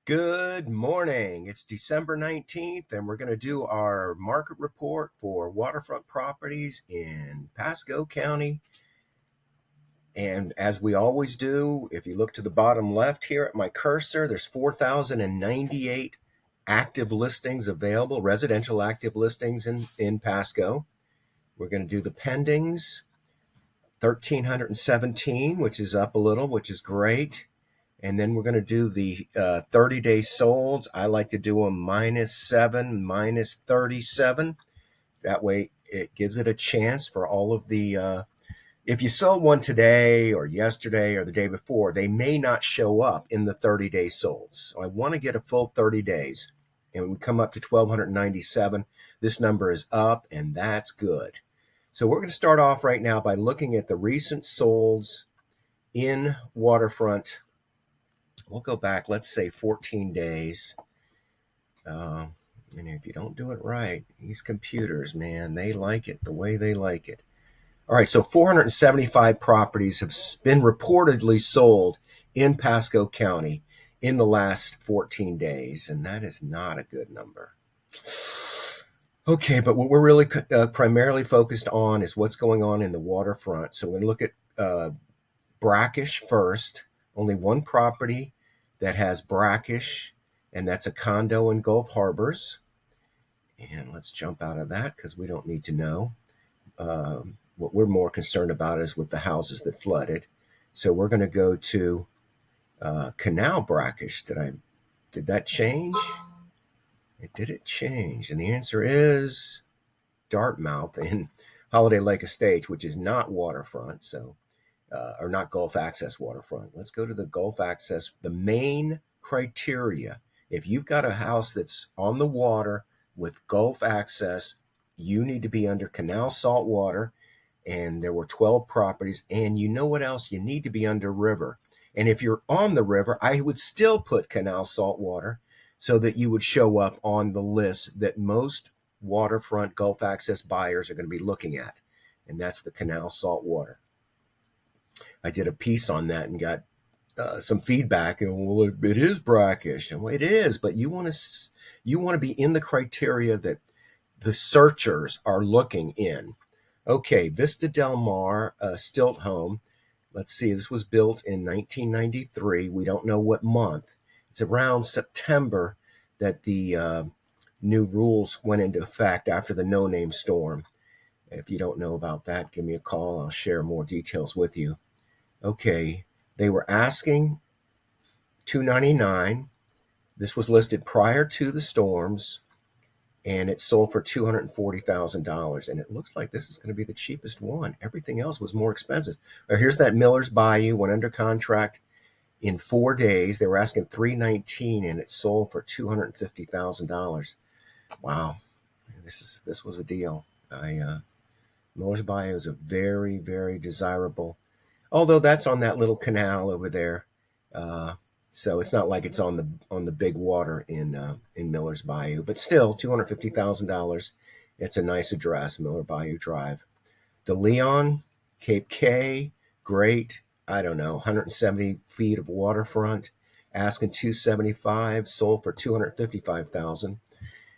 Good morning. It's December 19th, and we're going to do our market report for waterfront properties in Pasco County. And as we always do, if you look to the bottom left here at my cursor, there's 4,098 active listings available, residential active listings in Pasco. We're going to do the pendings, 1,317, which is up a little, which is great. And then we're going to do the 30-day solds. I like to do them -7, -37. That way it gives it a chance for all of the, if you sold one today or yesterday or the day before, they may not show up in the 30-day solds. So I want to get a full 30 days. And we come up to 1,297. This number is up, and that's good. So we're going to start off right now by looking at the recent solds in waterfront. We'll go back, let's say 14 days. And if you don't do it right, these computers, man, they like it the way they like it. All right, so 475 properties have been reportedly sold in Pasco County in the last 14 days, and that is not a good number. Okay, but what we're really primarily focused on is what's going on in the waterfront. So we're going to look at brackish first. Only one property that has brackish, and that's a condo in Gulf Harbors. And let's jump out of that because we don't need to know. What we're more concerned about is with the houses that flooded. So we're going to go to canal brackish. Did that change? Did it change? And the answer is Dartmouth in Holiday Lake Estates, which is not waterfront. So or not Gulf Access waterfront. Let's go to the Gulf Access. The main criteria, if you've got a house that's on the water with Gulf Access, you need to be under canal saltwater. And there were 12 properties. And you know what else? You need to be under river. And if you're on the river, I would still put canal saltwater so that you would show up on the list that most waterfront Gulf Access buyers are going to be looking at. And that's the canal saltwater. I did a piece on that and got some feedback. And well, it is brackish, and well, it is. But you want to be in the criteria that the searchers are looking in. Okay, Vista Del Mar, stilt home. Let's see. This was built in 1993. We don't know what month. It's around September that the new rules went into effect after the no-name storm. If you don't know about that, give me a call. I'll share more details with you. Okay, they were asking $299. This was listed prior to the storms, and it sold for $240,000. And it looks like this is going to be the cheapest one. Everything else was more expensive. Now, here's that Miller's Bayou, went under contract in 4 days. They were asking $319, and it sold for $250,000. Wow, this was a deal. Miller's Bayou is a very, very desirable. Although that's on that little canal over there, so it's not like it's on the big water in Miller's Bayou. But still, $250,000. It's a nice address, Miller Bayou Drive. De Leon, Cape K, great. I don't know, 170 feet of waterfront. Asking $275, sold for $255,000.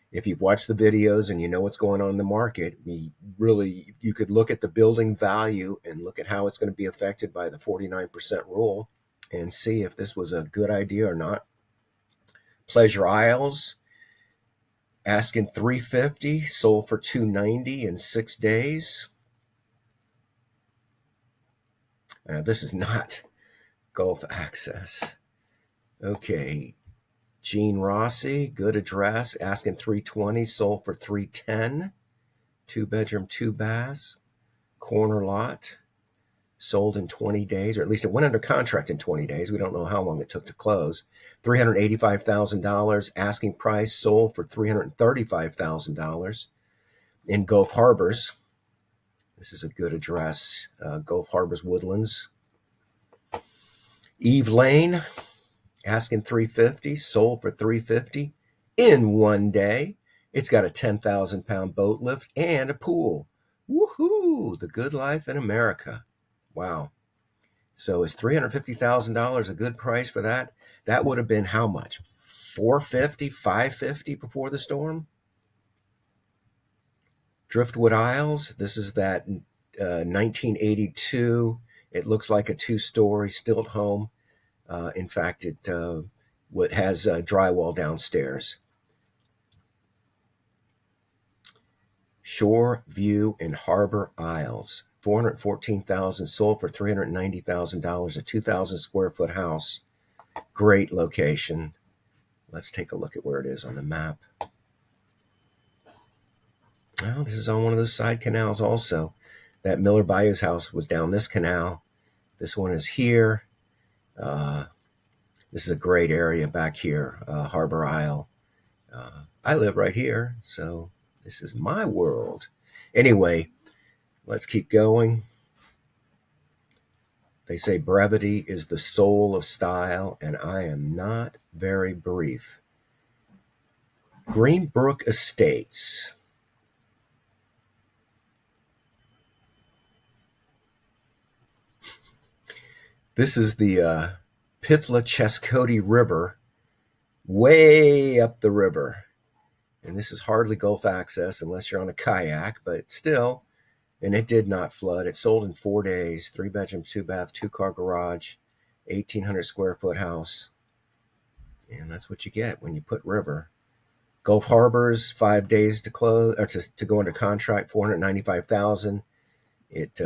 If you've watched the videos and you know what's going on in the market, you could look at the building value and look at how it's going to be affected by the 49% rule and see if this was a good idea or not. Pleasure Isles, asking $350, sold for $290 in 6 days. This is not Gulf Access. Okay. Gene Rossi, good address, asking $320, sold for $310. 2-bedroom, 2 baths, corner lot, sold in 20 days, or at least it went under contract in 20 days. We don't know how long it took to close. $385,000 asking price, sold for $335,000 in Gulf Harbors. This is a good address, Gulf Harbors Woodlands. Eve Lane, asking $350, sold for $350 in 1 day. It's got a 10,000-pound boat lift and a pool. Woohoo! The good life in America. Wow. So is $350,000 a good price for that? That would have been how much? 450, 550 before the storm. Driftwood Isles, this is that 1982. It looks like a two-story stilt home. In fact, it has drywall downstairs. Shore View in Harbor Isles, 414,000, sold for $390,000, a 2,000 square foot house. Great location. Let's take a look at where it is on the map. Well, this is on one of those side canals also. That Miller Bayou's house was down this canal. This one is here. This is a great area back here, Harbor Isle. I live right here, so this is my world. Anyway, let's keep going. They say brevity is the soul of style, and I am not very brief. Greenbrook Estates. This is the Pythla-Chescody River, way up the river. And this is hardly Gulf access unless you're on a kayak, but still, and it did not flood. It sold in 4 days, 3 bedroom, 2 bath, 2-car garage, 1,800 square foot house. And that's what you get when you put river. Gulf Harbors, 5 days to close, or to go under contract, 495,000. It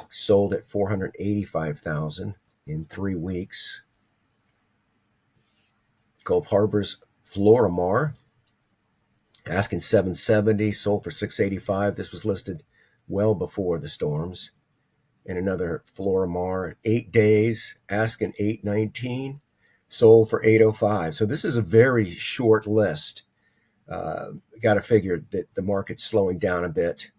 sold at 485,000 in 3 weeks. Gulf Harbors, Florimar, asking 770, sold for 685. This was listed well before the storms. And another Florimar, 8 days, asking 819, sold for 805. So this is a very short list. Got to figure that the market's slowing down a bit.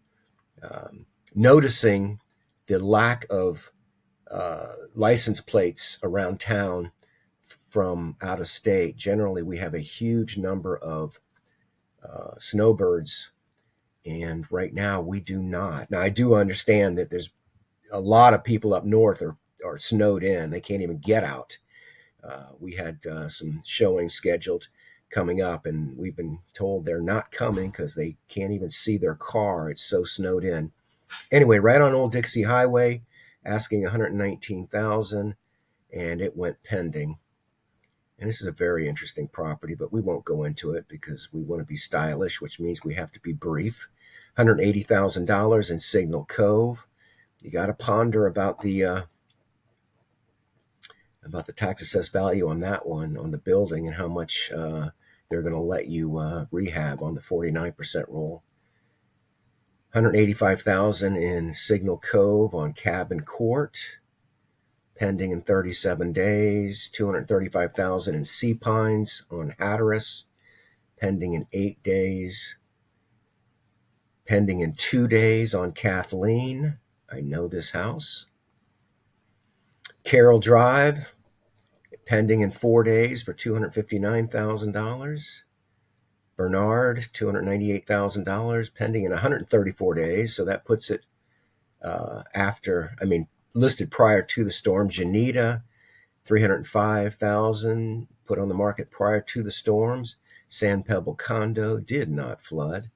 Noticing the lack of license plates around town from out of state. Generally, we have a huge number of snowbirds, and right now we do not. Now, I do understand that there's a lot of people up north are snowed in. They can't even get out. We had some showings scheduled coming up, and we've been told they're not coming because they can't even see their car. It's so snowed in. Anyway, right on Old Dixie Highway, asking 119,000, and it went pending. And this is a very interesting property, but we won't go into it because we want to be stylish, which means we have to be brief. $180,000 in Signal Cove. You got to ponder about the tax assessed value on that one, on the building, and how much they're going to let you rehab on the 49% roll. 185,000 in Signal Cove on Cabin Court, pending in 37 days. 235,000 in Sea Pines on Hatteras, pending in 8 days. Pending in 2 days on Kathleen. I know this house. Carroll Drive, pending in 4 days for $259,000. Bernard, $298,000, pending in 134 days. So that puts it listed prior to the storm. Janita, $305,000, put on the market prior to the storms. Sand Pebble Condo did not flood.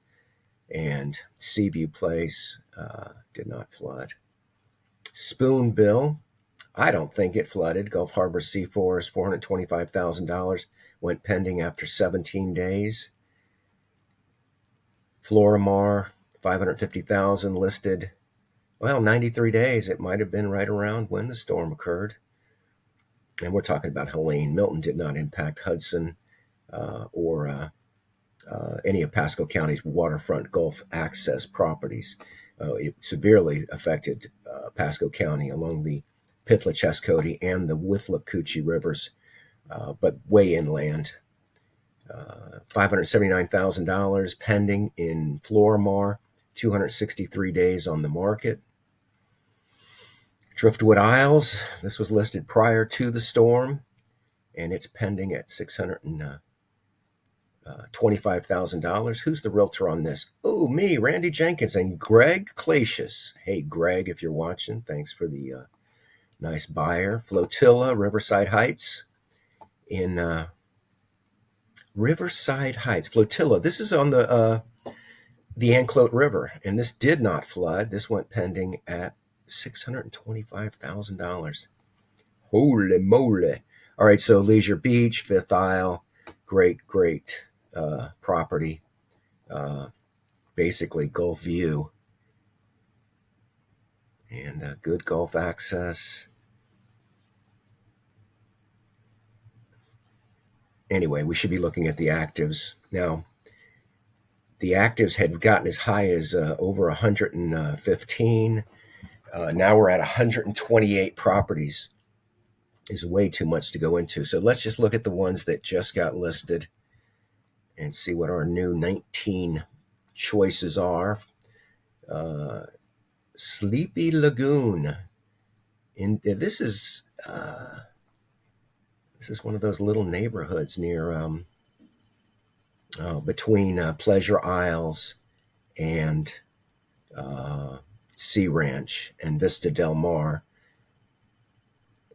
And Seaview Place did not flood. Spoonbill, I don't think it flooded. Gulf Harbor Sea Forest, $425,000, went pending after 17 days. Florimar, $550,000 listed. Well, 93 days. It might have been right around when the storm occurred. And we're talking about Helene. Milton did not impact Hudson or any of Pasco County's waterfront Gulf access properties. It severely affected Pasco County along the Pythla-Chescody and the Withlacoochee rivers, but way inland. $579,000 pending in Florimar, 263 days on the market. Driftwood Isles, this was listed prior to the storm, and it's pending at $625,000. Who's the realtor on this? Oh, me, Randy Jenkins, and Greg Clacius. Hey, Greg, if you're watching, thanks for the nice buyer. Flotilla, Riverside Heights in Riverside Heights Flotilla. This is on the Anclote River, and this did not flood. This went pending at $625,000. Holy moly! All right, so Leisure Beach, Fifth Isle, great property. Uh, Basically, Gulf view and good Gulf access. Anyway, we should be looking at the actives now. The actives had gotten as high as over 115. Now we're at 128 properties. Is way too much to go into. So let's just look at the ones that just got listed and see what our new 19 choices are. Sleepy Lagoon. This is one of those little neighborhoods near between Pleasure Isles and Sea Ranch and Vista Del Mar.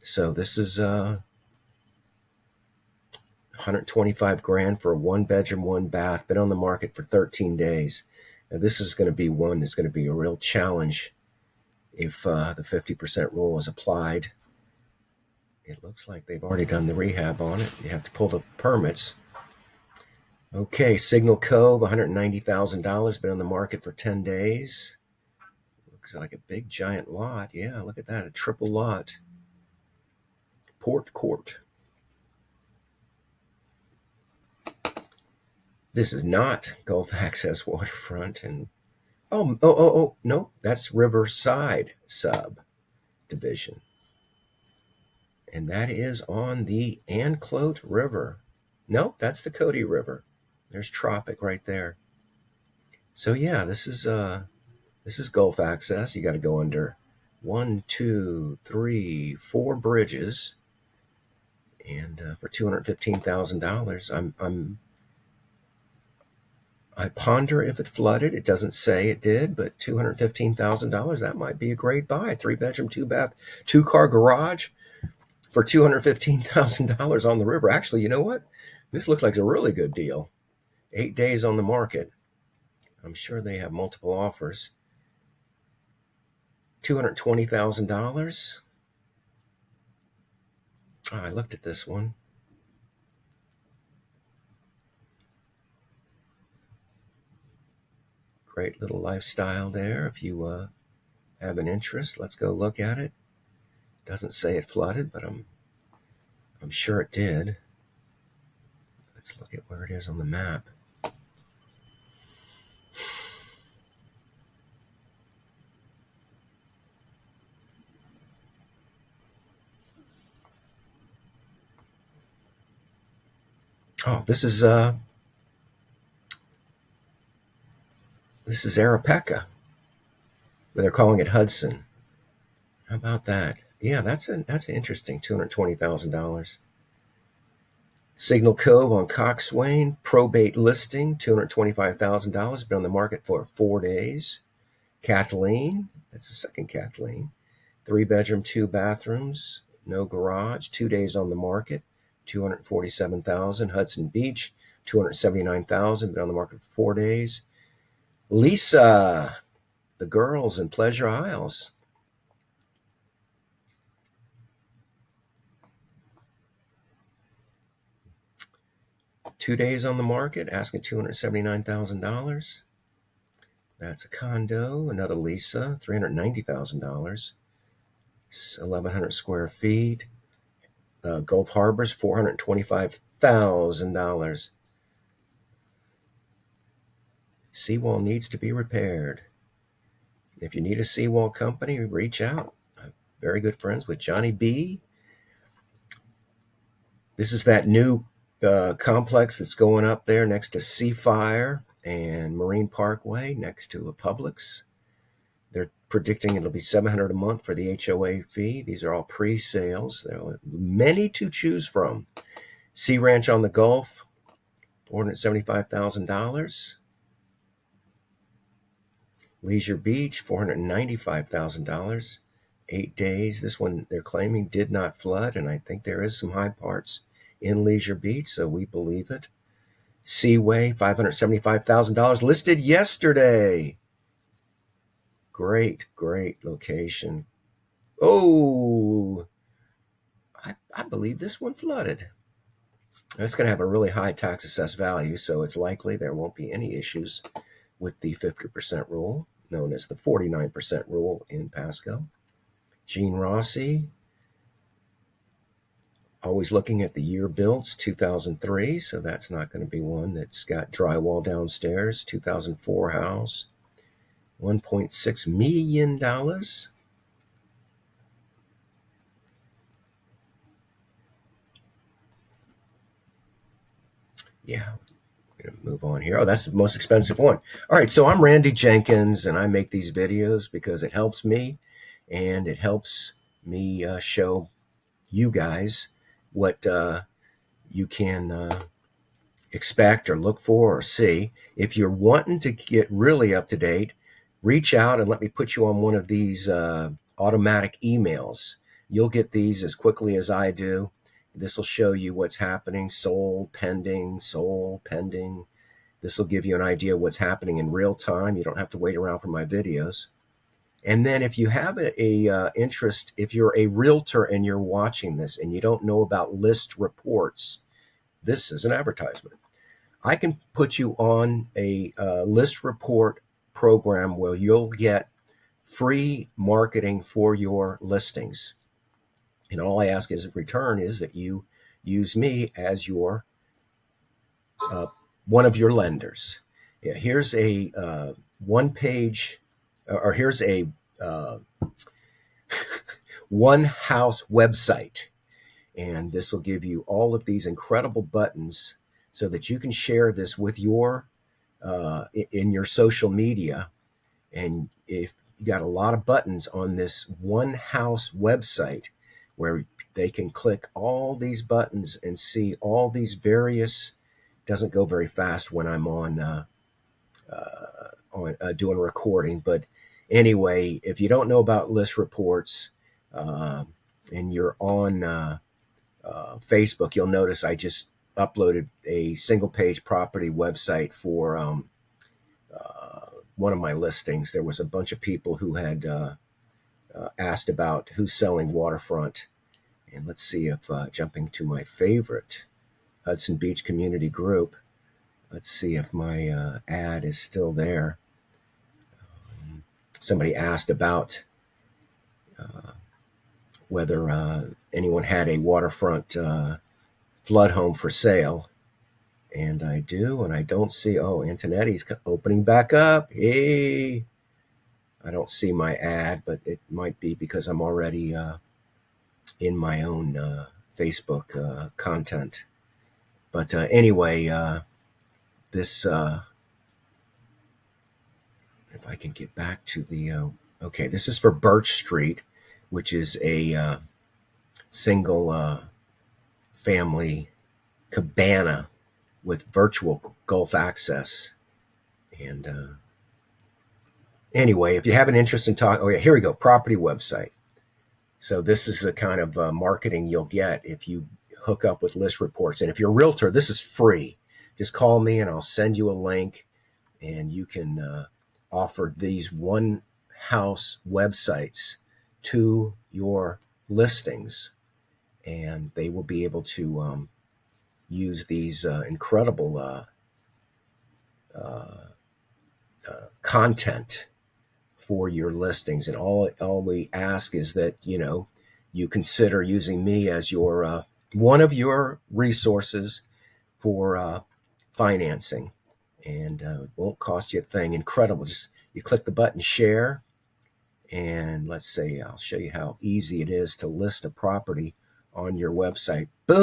So this is 125 grand for a 1-bedroom, 1-bath. Been on the market for 13 days. Now this is going to be one that's going to be a real challenge if the 50% rule is applied. It looks like they've already done the rehab on it. You have to pull the permits. Okay, Signal Cove, $190,000. Been on the market for 10 days. Looks like a big giant lot. Yeah, look at that, a triple lot. Port Court. This is not Gulf Access Waterfront. And no, that's Riverside subdivision. And that is on the Anclote River. No, that's the Cody River. There's Tropic right there. So yeah, this is Gulf Access. You got to go under 1, 2, 3, 4 bridges, and for $215,000. I ponder if it flooded. It doesn't say it did, but $215,000, that might be a great buy. 3-bedroom, 2-bath, 2-car garage for $215,000 on the river. Actually, you know what? This looks like a really good deal. 8 days on the market. I'm sure they have multiple offers. $220,000. I looked at this one. Great little lifestyle there. If you have an interest, let's go look at it. Doesn't say it flooded, but I'm sure it did. Let's look at where it is on the map. Oh, this is Arapeca, but they're calling it Hudson. How about that? Yeah, that's an interesting $220,000. Signal Cove on Coxswain, probate listing, $225,000. Been on the market for 4 days. Kathleen, that's the second Kathleen. 3-bedroom, 2 bathrooms, no garage. 2 days on the market, $247,000. Hudson Beach, $279,000. Been on the market for 4 days. Lisa, the girls in Pleasure Isles. Two days on the market, asking $279,000. That's a condo. Another Lisa, $390,000. 1,100 square feet. Gulf Harbors, $425,000. Seawall needs to be repaired. If you need a seawall company, reach out. I'm very good friends with Johnny B. This is that new complex that's going up there next to Seafire and Marine Parkway, next to a Publix. They're predicting it'll be $700 a month for the HOA fee. These are all pre-sales. There are many to choose from. Sea Ranch on the Gulf, $475,000. Leisure Beach, $495,000. 8 days. This one they're claiming did not flood, and I think there is some high parts in Leisure Beach, so we believe it. Seaway, $575,000 listed yesterday. Great, great location. Oh, I believe this one flooded. It's going to have a really high tax assessed value, so it's likely there won't be any issues with the 50% rule, known as the 49% rule in Pasco. Gene Rossi, always looking at the year builds, 2003, so that's not going to be one that's got drywall downstairs. 2004 house, $1.6 million. Yeah, we're going to move on here. Oh, that's the most expensive one. All right, so I'm Randy Jenkins, and I make these videos because it helps me, and it helps me show you guys what you can expect or look for or see. If you're wanting to get really up to date, reach out and let me put you on one of these automatic emails. You'll get these as quickly as I do. This will show you what's happening, sold, pending, sold, pending. This will give you an idea of what's happening in real time. You don't have to wait around for my videos. And then if you have a interest, if you're a realtor and you're watching this and you don't know about list reports, this is an advertisement. I can put you on a list report program where you'll get free marketing for your listings. And all I ask as a return is that you use me as your one of your lenders. Yeah, here's a one page, or here's a one house website. And this will give you all of these incredible buttons so that you can share this with your in your social media. And if you got a lot of buttons on this one house website where they can click all these buttons and see all these various, doesn't go very fast when I'm on doing recording, but anyway, if you don't know about list reports and you're on Facebook, you'll notice I just uploaded a single page property website for one of my listings. There was a bunch of people who had asked about who's selling Waterfront. And let's see if jumping to my favorite Hudson Beach Community Group, let's see if my ad is still there. Somebody asked about whether anyone had a waterfront flood home for sale. And I do, and I don't see, oh, Antonetti's opening back up. Hey, I don't see my ad, but it might be because I'm already in my own Facebook content. But anyway, this, if I can get back to the, okay, this is for Birch Street, which is a single family cabana with virtual Gulf access. And anyway, if you have an interest in talking, oh yeah, here we go, property website. So this is the kind of marketing you'll get if you hook up with list reports. And if you're a realtor, this is free. Just call me and I'll send you a link and you can offer these one house websites to your listings. And they will be able to use these incredible content for your listings. And all we ask is that, you consider using me as your one of your resources for financing. And it won't cost you a thing. Incredible. Just you click the button share. And let's say I'll show you how easy it is to list a property on your website. Boom.